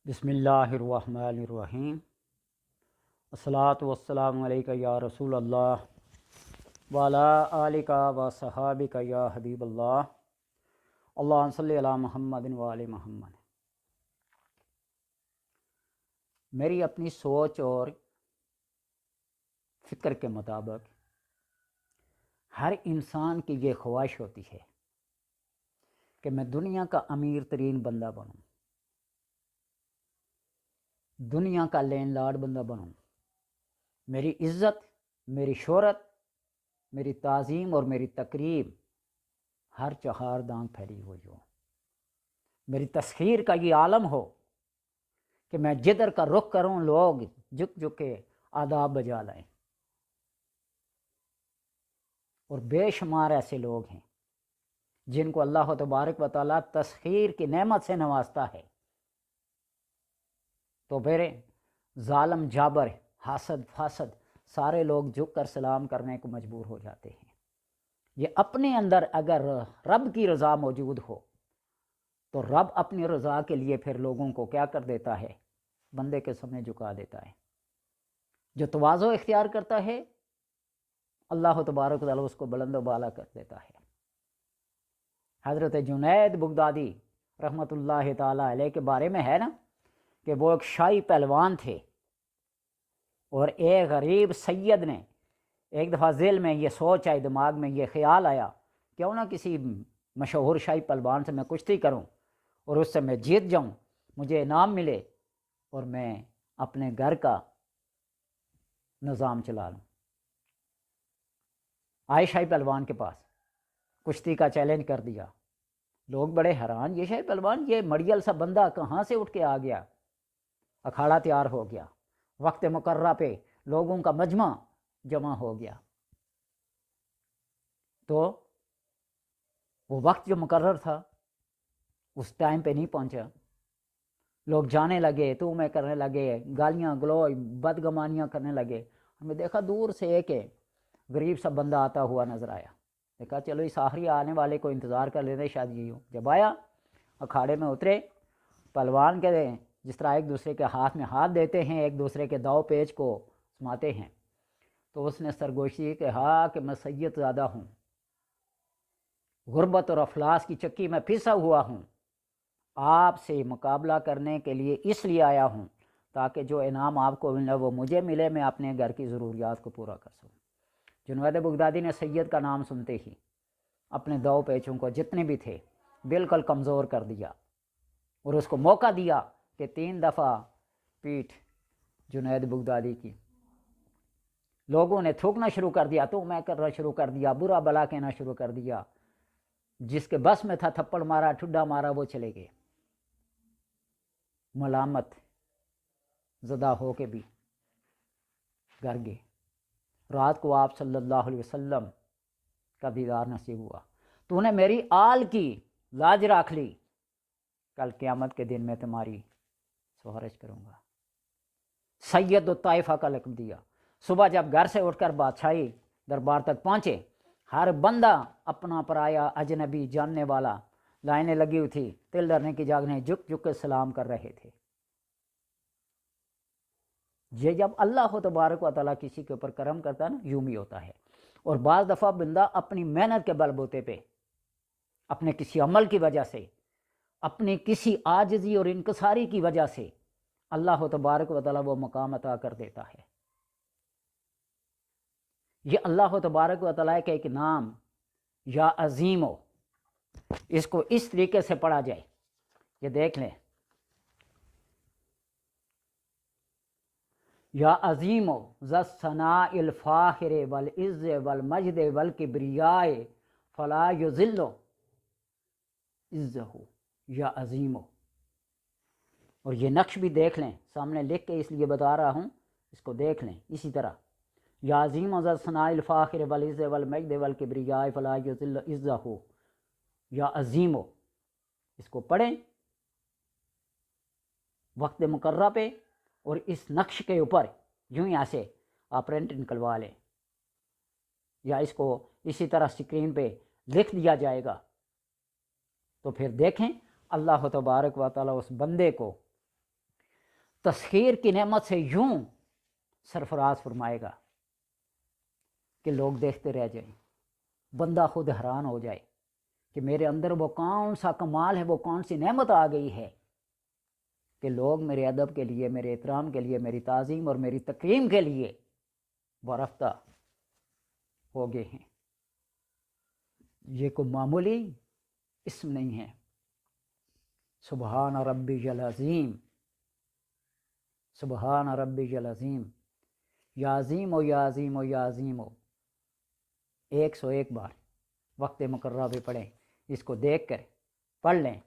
بسم اللہ الرحمن الرحیم۔ الصلاۃ والسلام علیکہ یا رسول اللہ وعلی آلکہ و صحابکہ یا حبیب اللہ، اللہم صلی علی محمد وعلی محمد۔ میری اپنی سوچ اور فکر کے مطابق ہر انسان کی یہ خواہش ہوتی ہے کہ میں دنیا کا امیر ترین بندہ بنوں، دنیا کا لینڈ لارڈ بندہ بنوں، میری عزت، میری شہرت، میری تعظیم اور میری تقریب ہر چہار دام پھیلی ہوئی ہو، میری تسخیر کا یہ عالم ہو کہ میں جدھر کا رخ کروں لوگ جھک جھک کے آداب بجا لائیں۔ اور بے شمار ایسے لوگ ہیں جن کو اللہ تبارک و تعالیٰ تسخیر کی نعمت سے نوازتا ہے، تو پھر ظالم جابر حاسد فاسد سارے لوگ جھک کر سلام کرنے کو مجبور ہو جاتے ہیں۔ یہ اپنے اندر اگر رب کی رضا موجود ہو تو رب اپنی رضا کے لیے پھر لوگوں کو کیا کر دیتا ہے؟ بندے کے سامنے جھکا دیتا ہے۔ جو تواضع اختیار کرتا ہے اللہ تبارک و تعالیٰ اس کو بلند و بالا کر دیتا ہے۔ حضرت جنید بغدادی رحمۃ اللہ تعالیٰ علیہ کے بارے میں ہے نا کہ وہ ایک شاہی پہلوان تھے، اور ایک غریب سید نے ایک دفعہ ذیل میں یہ سوچ آئی، دماغ میں یہ خیال آیا، کیوں نہ کسی مشہور شاہی پہلوان سے میں کشتی کروں اور اس سے میں جیت جاؤں، مجھے انعام ملے اور میں اپنے گھر کا نظام چلا لوں۔ آئے شاہی پہلوان کے پاس، کشتی کا چیلنج کر دیا۔ لوگ بڑے حیران، یہ شاہی پہلوان، یہ مڑیل سا بندہ کہاں سے اٹھ کے آ گیا؟ اکھاڑا تیار ہو گیا، وقت مقررہ پہ لوگوں کا مجمع جمع ہو گیا، تو وہ وقت جو مقرر تھا اس ٹائم پہ نہیں پہنچا۔ لوگ جانے لگے، تو میں کرنے لگے، گالیاں گلوچ بدگمانیاں کرنے لگے۔ ہمیں دیکھا دور سے ایک غریب سا بندہ آتا ہوا نظر آیا، دیکھا چلو اس آخری آنے والے کو انتظار کر لیتے، شاید یہی ہو۔ جب آیا اکھاڑے میں اترے، پہلوان کے جس طرح ایک دوسرے کے ہاتھ میں ہاتھ دیتے ہیں، ایک دوسرے کے داؤ پیچ کو سماتے ہیں، تو اس نے سرگوشی کہا کہ میں سید زادہ ہوں، غربت اور افلاس کی چکی میں پھنسا ہوا ہوں، آپ سے مقابلہ کرنے کے لیے اس لیے آیا ہوں تاکہ جو انعام آپ کو ملے وہ مجھے ملے، میں اپنے گھر کی ضروریات کو پورا کر سکوں۔ جنید بغدادی نے سید کا نام سنتے ہی اپنے دو پیچوں کو جتنے بھی تھے بالکل کمزور کر دیا، اور اس کو موقع دیا کہ 3 دفعہ پیٹھ جنید بغدادی کی۔ لوگوں نے تھوکنا شروع کر دیا، تو میں کرنا شروع کر دیا، برا بلا کہنا شروع کر دیا۔ جس کے بس میں تھا تھپڑ مارا، ٹھڈا مارا، وہ چلے گئے۔ ملامت زدہ ہو کے بھی گھر گئے۔ رات کو آپ صلی اللہ علیہ وسلم کا دیدار نصیب ہوا۔ تو نے میری آل کی لاج رکھ لی، کل قیامت کے دن میں تمہاری سفارش کروں گا۔ سید الطائفہ کا لقب دیا۔ صبح جب گھر سے اٹھ کر بادشاہی دربار تک پہنچے، ہر بندہ اپنا پرایا اجنبی جاننے والا، لائنیں لگی ہوئی تھی، تل ڈرنے کی جاگ نہیں، جھک جھک کے سلام کر رہے تھے۔ یہ جب اللہ تبارک و تعالیٰ کسی کے اوپر کرم کرتا ہے نا، یوں بھی ہوتا ہے۔ اور بعض دفعہ بندہ اپنی محنت کے بل بوتے پہ، اپنے کسی عمل کی وجہ سے، اپنی کسی عاجزی اور انکساری کی وجہ سے اللہ تبارک و تعالیٰ وہ مقام عطا کر دیتا ہے۔ یہ اللہ تبارک و تعالیٰ کا ایک نام یا عظیم ہو، اس کو اس طریقے سے پڑھا جائے، یہ دیکھ لیں، یا عظیم ذا الثناء الفاخر والعز والمجد والکبریاء فلا یذل عزہ، یا عظیم۔ اور یہ نقش بھی دیکھ لیں، سامنے لکھ کے اس لیے بتا رہا ہوں، اس کو دیکھ لیں اسی طرح، یا عظیم ذا الثناء الفاخر والعز والمجد والکبریاء فلا یذل عزہ، یا عظیم، اس کو پڑھیں وقت مقررہ پہ، اور اس نقش کے اوپر یوں ہی ایسے آپ پرنٹ نکلوا لیں، یا اس کو اسی طرح سکرین پہ لکھ دیا جائے گا، تو پھر دیکھیں اللہ تبارک و تعالیٰ اس بندے کو تسخیر کی نعمت سے یوں سرفراز فرمائے گا کہ لوگ دیکھتے رہ جائیں، بندہ خود حیران ہو جائے کہ میرے اندر وہ کون سا کمال ہے، وہ کون سی نعمت آ گئی ہے کہ لوگ میرے ادب کے لیے، میرے احترام کے لیے، میری تعظیم اور میری تکریم کے لیے وارفتہ ہو گئے ہیں۔ یہ کوئی معمولی اسم نہیں ہے۔ سبحان ربی العظیم، سبحان ربی العظیم، یا عظیم و یا عظیم و یا عظیم و 101 بار وقت مقررہ پہ پڑھیں۔ اس کو دیکھ کر پڑھ لیں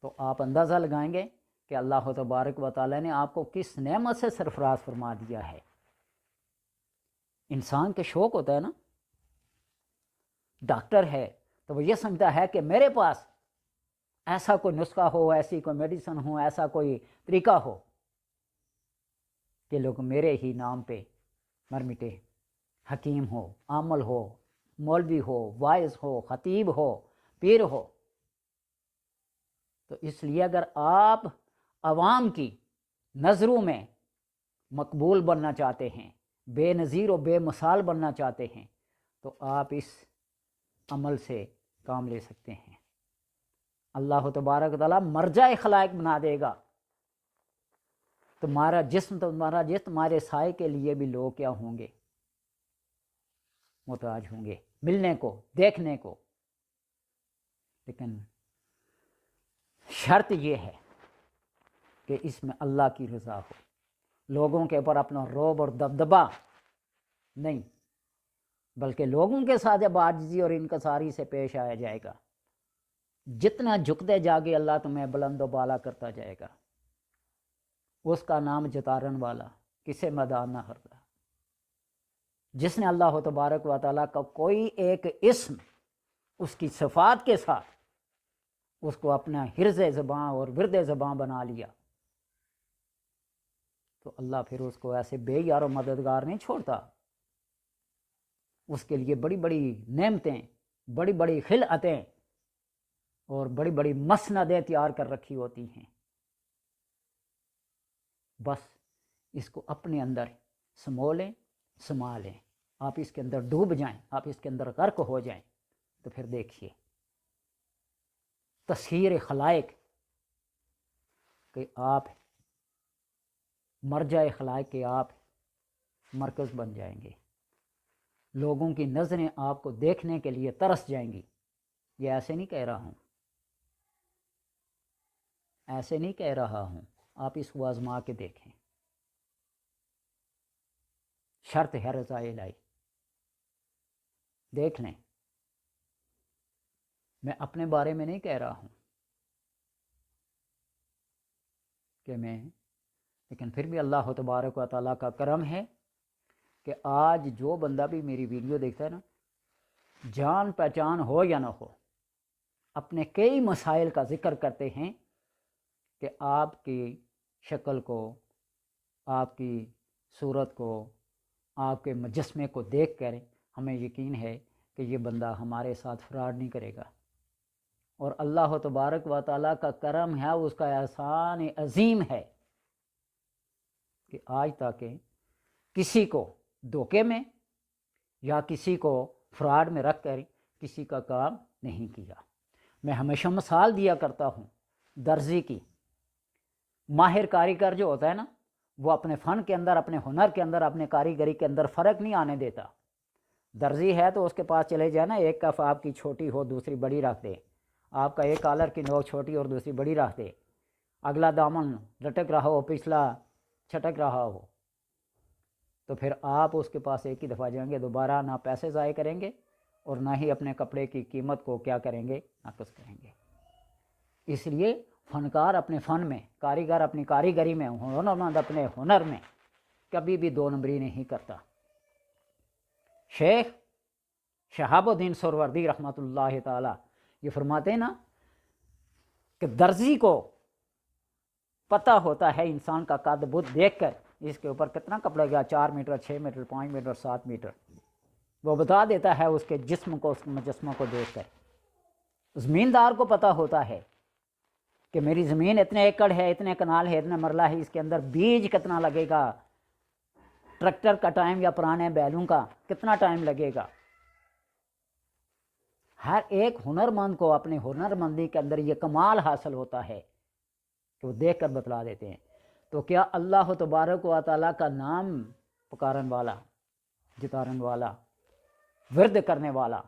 تو آپ اندازہ لگائیں گے کہ اللہ تبارک و تعالیٰ نے آپ کو کس نعمت سے سرفراز فرما دیا ہے۔ انسان کے شوق ہوتا ہے نا، ڈاکٹر ہے تو وہ یہ سمجھتا ہے کہ میرے پاس ایسا کوئی نسخہ ہو، ایسی کوئی میڈیسن ہو، ایسا کوئی طریقہ ہو کہ لوگ میرے ہی نام پہ مر مٹے، حکیم ہو، عامل ہو، مولوی ہو، واعظ ہو، خطیب ہو، پیر ہو۔ تو اس لیے اگر آپ عوام کی نظروں میں مقبول بننا چاہتے ہیں، بے نظیر و بے مثال بننا چاہتے ہیں، تو آپ اس عمل سے کام لے سکتے ہیں۔ اللہ تبارک تعالیٰ مرجع خلائق بنا دے گا۔ تمہارا جسم تمہارے سائے کے لیے بھی لوگ کیا ہوں گے؟ محتاج ہوں گے ملنے کو، دیکھنے کو۔ لیکن شرط یہ ہے کہ اس میں اللہ کی رضا ہو، لوگوں کے اوپر اپنا رعب اور دبدبہ نہیں، بلکہ لوگوں کے ساتھ جب عاجزی اور انکساری سے پیش آیا جائے گا، جتنا جھکتے جاگے اللہ تمہیں بلند و بالا کرتا جائے گا۔ اس کا نام جتارن والا، کسے میدان نہ ہردا۔ جس نے اللہ تبارک و تعالیٰ کا کوئی ایک اسم اس کی صفات کے ساتھ اس کو اپنا حرز زباں اور ورد زباں بنا لیا، تو اللہ پھر اس کو ایسے بے یار و مددگار نہیں چھوڑتا۔ اس کے لیے بڑی بڑی نعمتیں، بڑی بڑی خلعتیں اور بڑی بڑی مسندیں تیار کر رکھی ہوتی ہیں۔ بس اس کو اپنے اندر سمو لیں، سما لیں، آپ اس کے اندر ڈوب جائیں، آپ اس کے اندر غرق ہو جائیں، تو پھر دیکھیے تسخیر خلائق کہ آپ مرجع خلائق کے آپ مرکز بن جائیں گے۔ لوگوں کی نظریں آپ کو دیکھنے کے لیے ترس جائیں گی۔ یہ ایسے نہیں کہہ رہا ہوں، ایسے نہیں کہہ رہا ہوں، آپ اس کو آزما کے دیکھیں۔ شرط ہے رضا الہی، دیکھ لیں۔ میں اپنے بارے میں نہیں کہہ رہا ہوں کہ لیکن پھر بھی اللہ تبارک و تعالیٰ کا کرم ہے کہ آج جو بندہ بھی میری ویڈیو دیکھتا ہے نا، جان پہچان ہو یا نہ ہو، اپنے کئی مسائل کا ذکر کرتے ہیں کہ آپ کی شکل کو، آپ کی صورت کو، آپ کے مجسمے کو دیکھ کر ہمیں یقین ہے کہ یہ بندہ ہمارے ساتھ فراڈ نہیں کرے گا۔ اور اللہ تبارک و تعالیٰ کا کرم ہے، اس کا احسان عظیم ہے کہ آج تک کسی کو دھوکے میں یا کسی کو فراڈ میں رکھ کر کسی کا کام نہیں کیا۔ میں ہمیشہ مثال دیا کرتا ہوں درزی کی۔ ماہر کاریگر جو ہوتا ہے نا، وہ اپنے فن کے اندر، اپنے ہنر کے اندر، اپنے کاریگری کے اندر فرق نہیں آنے دیتا۔ درزی ہے تو اس کے پاس چلے جائے نا، ایک کف آپ کی چھوٹی ہو دوسری بڑی رکھ دے، آپ کا ایک کالر کی نوک چھوٹی اور دوسری بڑی رکھ دے، اگلا دامن لٹک رہا ہو، پچھلا چھٹک رہا ہو، تو پھر آپ اس کے پاس ایک ہی دفعہ جائیں گے، دوبارہ نہ پیسے ضائع کریں گے اور نہ ہی اپنے کپڑے کی قیمت کو کیا کریں گے، ناقص کریں گے۔ اس لیے فنکار اپنے فن میں، کاریگر اپنی کاریگری میں، ہنرمند اپنے ہنر میں کبھی بھی دو نمبری نہیں کرتا۔ شیخ شہاب الدین سہروردی رحمۃ اللہ تعالی یہ فرماتے ہیں نا کہ درزی کو پتہ ہوتا ہے انسان کا قد بد دیکھ کر اس کے اوپر کتنا کپڑا گیا، 4 میٹر، 6 میٹر، 5 میٹر، 7 میٹر، وہ بتا دیتا ہے اس کے جسم کو، اس کے مجسمہ کو دیکھ کر۔ زمیندار کو پتہ ہوتا ہے کہ میری زمین اتنے ایکڑ ہے، اتنے کنال ہے، اتنا مرلہ ہے، اس کے اندر بیج کتنا لگے گا، ٹریکٹر کا ٹائم یا پرانے بیلوں کا کتنا ٹائم لگے گا۔ ہر ایک ہنرمند کو اپنی ہنرمندی کے اندر یہ کمال حاصل ہوتا ہے کہ وہ دیکھ کر بتلا دیتے ہیں۔ تو کیا اللہ تبارک و تعالیٰ کا نام پکارن والا، جتارن والا، ورد کرنے والا،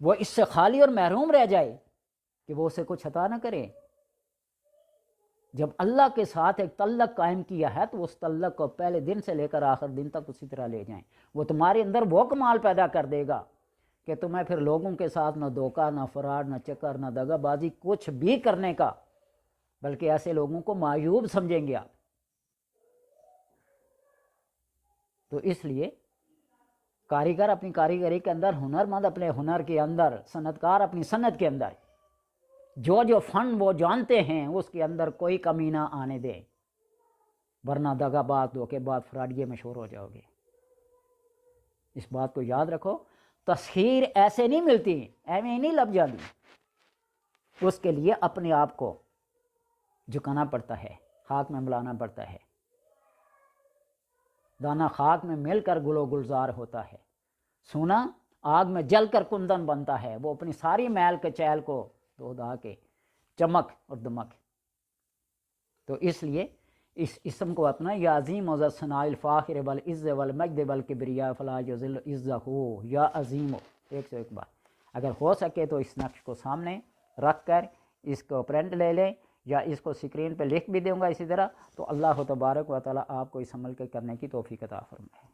وہ اس سے خالی اور محروم رہ جائے کہ وہ اسے کچھ عطا نہ کرے؟ جب اللہ کے ساتھ ایک تعلق قائم کیا ہے تو اس تعلق کو پہلے دن سے لے کر آخر دن تک اسی طرح لے جائیں، وہ تمہارے اندر وہ کمال پیدا کر دے گا کہ تمہیں پھر لوگوں کے ساتھ نہ دھوکہ، نہ فراڈ، نہ چکر، نہ دغا بازی کچھ بھی کرنے کا، بلکہ ایسے لوگوں کو معیوب سمجھیں گے آپ۔ تو اس لیے کاریگر اپنی کاریگری کے اندر، ہنرمند اپنے ہنر کے اندر، صنعت کار اپنی صنعت کے اندر جو فن وہ جانتے ہیں اس کے اندر کوئی کمی نہ آنے دیں، ورنہ دغا باز، دھوکے باز، فراڈیے مشہور ہو جاؤ گے۔ اس بات کو یاد رکھو، تسخیر ایسے نہیں ملتی، ایویں نہیں لب جاتی، اس کے لیے اپنے آپ کو جھکانا پڑتا ہے، خاک میں ملانا پڑتا ہے۔ دانہ خاک میں مل کر گل و گلزار ہوتا ہے، سونا آگ میں جل کر کندن بنتا ہے، وہ اپنی ساری میل کے چیل کو دھو دھا کے چمک اور دمک۔ تو اس لیے اس اسم کو اپنا، یا عظیم و ثناء الفاخر والعز والمجد والکبریاء فلا یذل عزہ، یا عظیم، ایک سے ایک بات، اگر ہو سکے تو اس نقش کو سامنے رکھ کر اس کو پرنٹ لے لیں، یا اس کو اسکرین پہ لکھ بھی دوں گا اسی طرح، تو اللہ تبارک و تعالیٰ آپ کو اس عمل کے کرنے کی توفیق عطا فرمائے۔